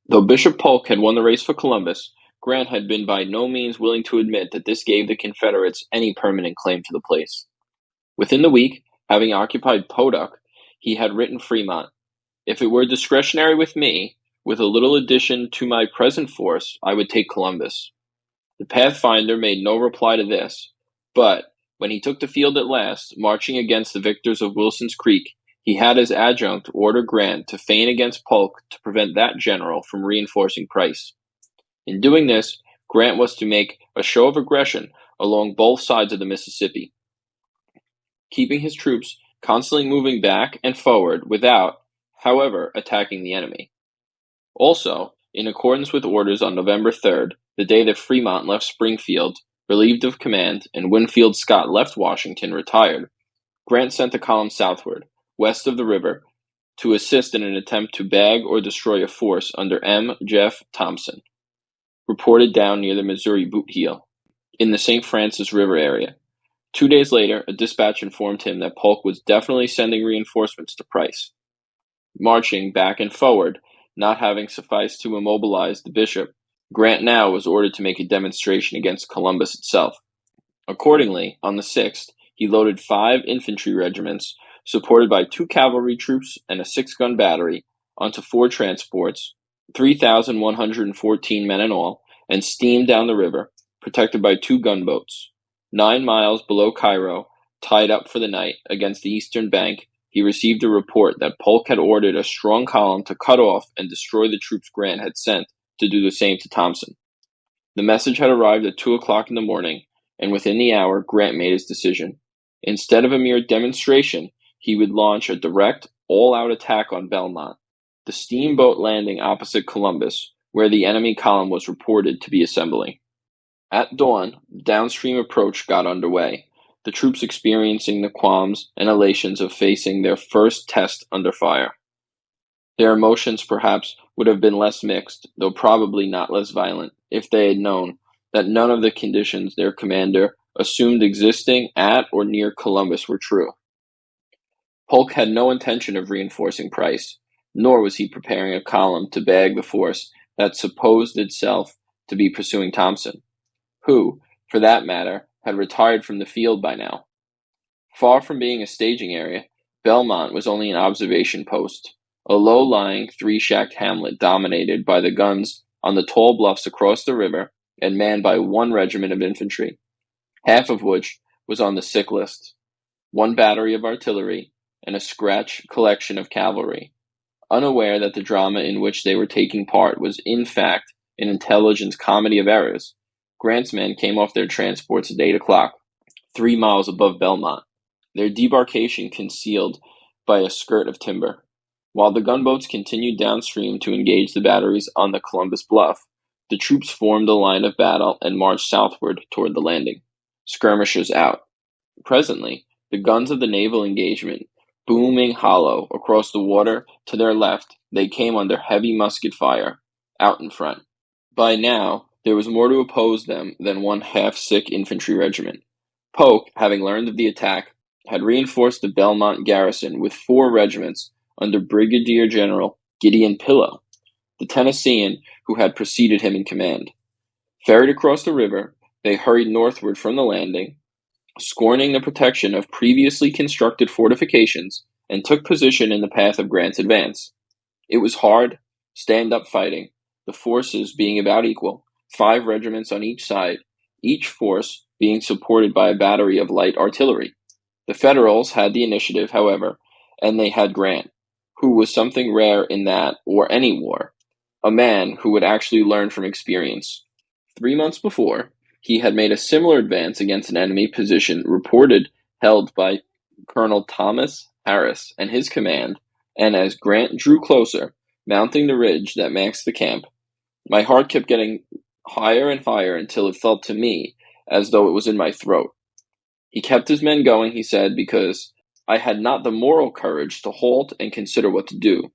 Though Bishop Polk had won the race for Columbus, Grant had been by no means willing to admit that this gave the Confederates any permanent claim to the place. Within the week, having occupied Podunk, he had written Fremont, "If it were discretionary with me, with a little addition to my present force, I would take Columbus." The Pathfinder made no reply to this, but, when he took the field at last, marching against the victors of Wilson's Creek, he had his adjutant order Grant to feign against Polk to prevent that general from reinforcing Price. In doing this, Grant was to make a show of aggression along both sides of the Mississippi, keeping his troops constantly moving back and forward without, however, attacking the enemy. Also, in accordance with orders on November 3rd, the day that Fremont left Springfield, relieved of command, and Winfield Scott left Washington retired, Grant sent a column southward, west of the river, to assist in an attempt to bag or destroy a force under M. Jeff Thompson, reported down near the Missouri Boot Heel, in the St. Francis River area. 2 days later, a dispatch informed him that Polk was definitely sending reinforcements to Price. Marching back and forward, not having sufficed to immobilize the bishop, Grant now was ordered to make a demonstration against Columbus itself. Accordingly, on the 6th, he loaded 5 infantry regiments, supported by 2 cavalry troops and a 6-gun battery, onto 4 transports, 3,114 men in all, and steamed down the river, protected by 2 gunboats. 9 miles below Cairo, tied up for the night against the eastern bank, he received a report that Polk had ordered a strong column to cut off and destroy the troops Grant had sent to do the same to Thompson. The message had arrived at 2 o'clock in the morning, and within the hour Grant made his decision. Instead of a mere demonstration, he would launch a direct, all-out attack on Belmont, the steamboat landing opposite Columbus, where the enemy column was reported to be assembling. At dawn, the downstream approach got underway, the troops experiencing the qualms and elations of facing their first test under fire. Their emotions perhaps would have been less mixed, though probably not less violent, if they had known that none of the conditions their commander assumed existing at or near Columbus were true. Polk had no intention of reinforcing Price, nor was he preparing a column to bag the force that supposed itself to be pursuing Thompson, who, for that matter, had retired from the field by now. Far from being a staging area, Belmont was only an observation post, a low-lying 3-shacked hamlet dominated by the guns on the tall bluffs across the river and manned by 1 regiment of infantry, half of which was on the sick list, 1 battery of artillery, and a scratch collection of cavalry, unaware that the drama in which they were taking part was in fact an intelligence comedy of errors. Grant's men came off their transports at 8 o'clock, 3 miles above Belmont, their debarkation concealed by a skirt of timber. While the gunboats continued downstream to engage the batteries on the Columbus Bluff, the troops formed a line of battle and marched southward toward the landing, skirmishers out. Presently, the guns of the naval engagement, booming hollow across the water to their left, they came under heavy musket fire, out in front. By now, there was more to oppose them than 1 half-sick infantry regiment. Polk, having learned of the attack, had reinforced the Belmont garrison with 4 regiments under Brigadier General Gideon Pillow, the Tennessean who had preceded him in command. Ferried across the river, they hurried northward from the landing, scorning the protection of previously constructed fortifications, and took position in the path of Grant's advance. It was hard, stand-up fighting, the forces being about equal, 5 regiments on each side, each force being supported by a battery of light artillery. The Federals had the initiative, however, and they had Grant, who was something rare in that or any war, a man who would actually learn from experience. 3 months before, he had made a similar advance against an enemy position reported held by Colonel Thomas Harris and his command, and as Grant drew closer, mounting the ridge that marks the camp, my heart kept getting higher and higher until it felt to me as though it was in my throat. He kept his men going, he said, because I had not the moral courage to halt and consider what to do.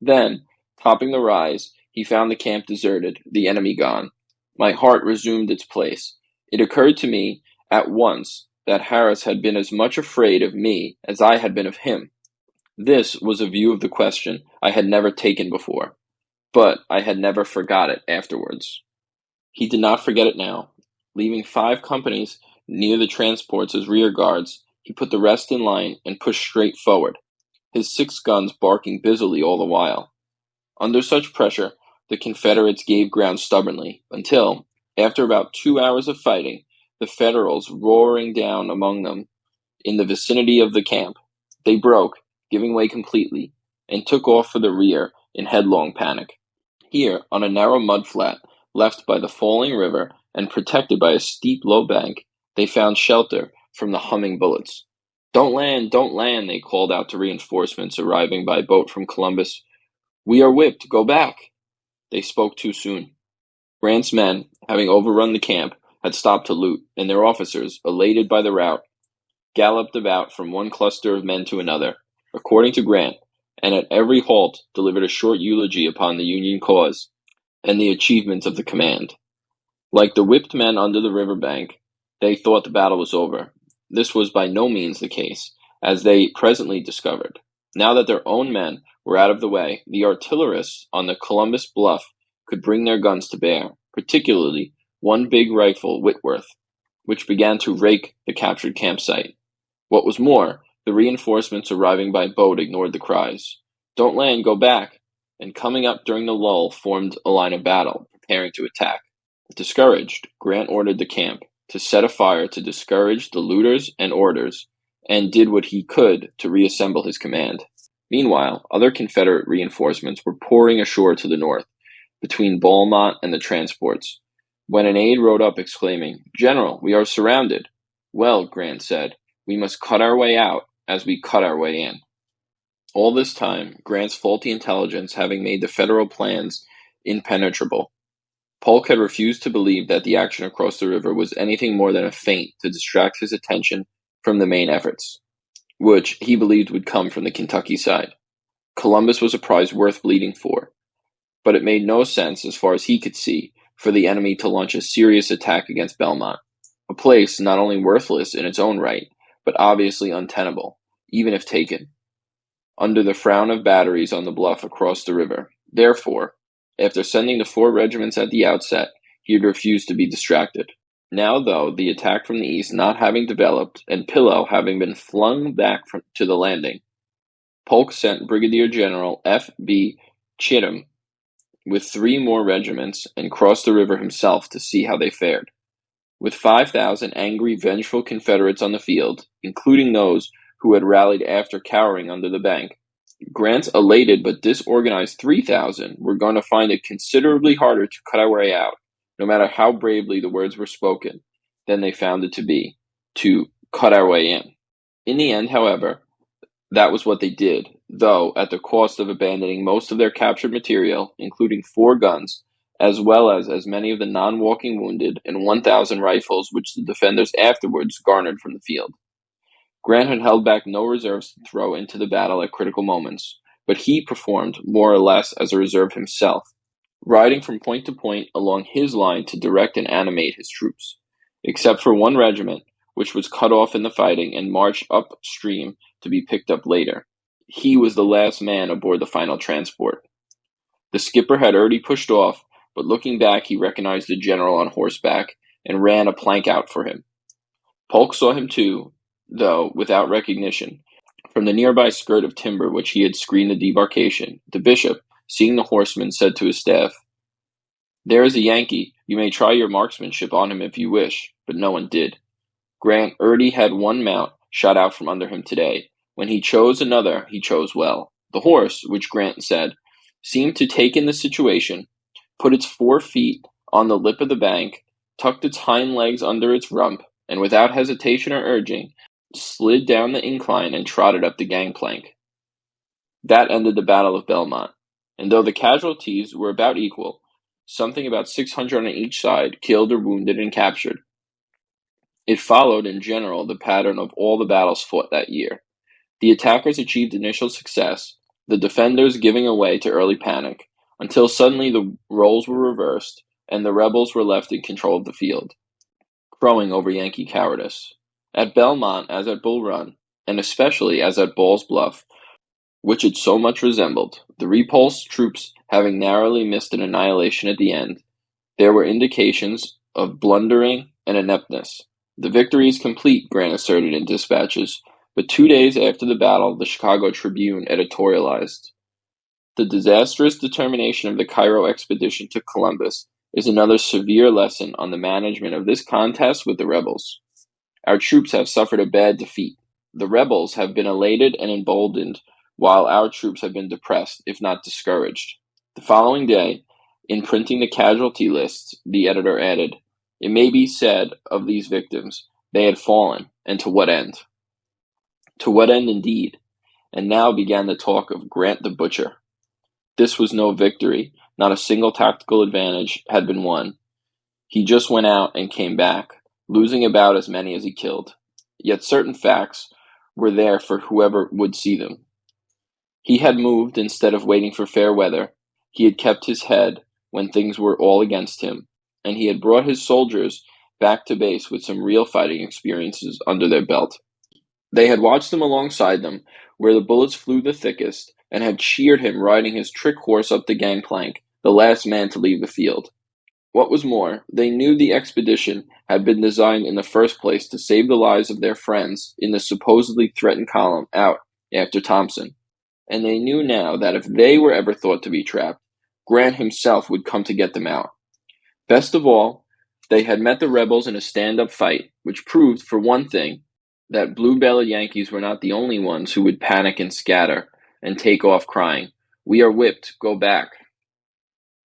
Then, topping the rise, he found the camp deserted, the enemy gone. My heart resumed its place. It occurred to me at once that Harris had been as much afraid of me as I had been of him. This was a view of the question I had never taken before. but I had never forgot it afterwards. He did not forget it now. Leaving 5 companies near the transports as rear guards, he put the rest in line and pushed straight forward, his 6 guns barking busily all the while. Under such pressure, the Confederates gave ground stubbornly, until, after about 2 hours of fighting, the Federals roaring down among them in the vicinity of the camp, they broke, giving way completely, and took off for the rear in headlong panic. Here, on a narrow mud-flat, left by the falling river and protected by a steep low bank, they found shelter from the humming bullets. Don't land," they called out to reinforcements arriving by boat from Columbus. "We are whipped, go back." They spoke too soon. Grant's men, having overrun the camp, had stopped to loot, and their officers, elated by the rout, galloped about from one cluster of men to another, according to Grant, and at every halt delivered a short eulogy upon the Union cause and the achievements of the command. Like the whipped men under the river bank, they thought the battle was over. This was by no means the case, as they presently discovered. Now that their own men were out of the way, the artillerists on the Columbus bluff could bring their guns to bear, particularly one big rifle, Whitworth, which began to rake the captured campsite. What was more, the reinforcements arriving by boat ignored the cries. "Don't land, go back," and coming up during the lull formed a line of battle, preparing to attack. Discouraged, Grant ordered the camp to set a fire to discourage the looters and orders, and did what he could to reassemble his command. Meanwhile, other Confederate reinforcements were pouring ashore to the north, between Belmont and the transports, when an aide rode up exclaiming, "General, we are surrounded." "Well," Grant said, "we must cut our way out as we cut our way in." All this time, Grant's faulty intelligence having made the Federal plans impenetrable, Polk had refused to believe that the action across the river was anything more than a feint to distract his attention from the main efforts, which he believed would come from the Kentucky side. Columbus was a prize worth bleeding for, but it made no sense, as far as he could see, for the enemy to launch a serious attack against Belmont, a place not only worthless in its own right, but obviously untenable, even if taken, under the frown of batteries on the bluff across the river. Therefore, after sending the 4 regiments at the outset, he had refused to be distracted. Now, though, the attack from the east not having developed, and Pillow having been flung back to the landing, Polk sent Brigadier General F. B. Cheatham with 3 more regiments and crossed the river himself to see how they fared. With 5,000 angry, vengeful Confederates on the field, including those who had rallied after cowering under the bank, Grant's elated but disorganized 3,000 were going to find it considerably harder to cut our way out, no matter how bravely the words were spoken, than they found it to be, to cut our way in. In the end, however, that was what they did, though at the cost of abandoning most of their captured material, including 4 guns, as well as many of the non-walking wounded and 1,000 rifles which the defenders afterwards garnered from the field. Grant had held back no reserves to throw into the battle at critical moments, but he performed more or less as a reserve himself, riding from point to point along his line to direct and animate his troops, except for 1 regiment, which was cut off in the fighting and marched upstream to be picked up later. He was the last man aboard the final transport. The skipper had already pushed off, but looking back he recognized the general on horseback and ran a plank out for him. Polk saw him too, though without recognition, from the nearby skirt of timber which he had screened the debarkation. The bishop, seeing the horseman, said to his staff, "There is a Yankee. You may try your marksmanship on him if you wish," but no one did. Grant already had 1 mount shot out from under him today. When he chose another, he chose well. The horse, which Grant said, seemed to take in the situation, put its 4 feet on the lip of the bank, tucked its hind legs under its rump, and without hesitation or urging, slid down the incline and trotted up the gangplank. That ended the Battle of Belmont, and though the casualties were about equal, something about 600 on each side, killed or wounded and captured, it followed in general the pattern of all the battles fought that year. The attackers achieved initial success, the defenders giving way to early panic, until suddenly the roles were reversed, and the rebels were left in control of the field, crowing over Yankee cowardice. At Belmont, as at Bull Run, and especially as at Ball's Bluff, which it so much resembled. The repulsed troops having narrowly missed an annihilation at the end, there were indications of blundering and ineptness. The victory is complete, Grant asserted in dispatches, but 2 days after the battle, the Chicago Tribune editorialized, "The disastrous determination of the Cairo expedition to Columbus is another severe lesson on the management of this contest with the rebels. Our troops have suffered a bad defeat. The rebels have been elated and emboldened, while our troops have been depressed, if not discouraged." The following day, in printing the casualty lists, the editor added, "It may be said of these victims, they had fallen, and to what end?" To what end indeed? And now began the talk of Grant the Butcher. This was no victory, not a single tactical advantage had been won. He just went out and came back, losing about as many as he killed. Yet certain facts were there for whoever would see them. He had moved instead of waiting for fair weather. He had kept his head when things were all against him, and he had brought his soldiers back to base with some real fighting experiences under their belt. They had watched him alongside them, where the bullets flew the thickest, and had cheered him riding his trick horse up the gangplank, the last man to leave the field. What was more, they knew the expedition had been designed in the first place to save the lives of their friends in the supposedly threatened column out after Thompson, and they knew now that if they were ever thought to be trapped, Grant himself would come to get them out. Best of all, they had met the rebels in a stand-up fight, which proved, for one thing, that blue-bellied Yankees were not the only ones who would panic and scatter and take off crying, "We are whipped, go back."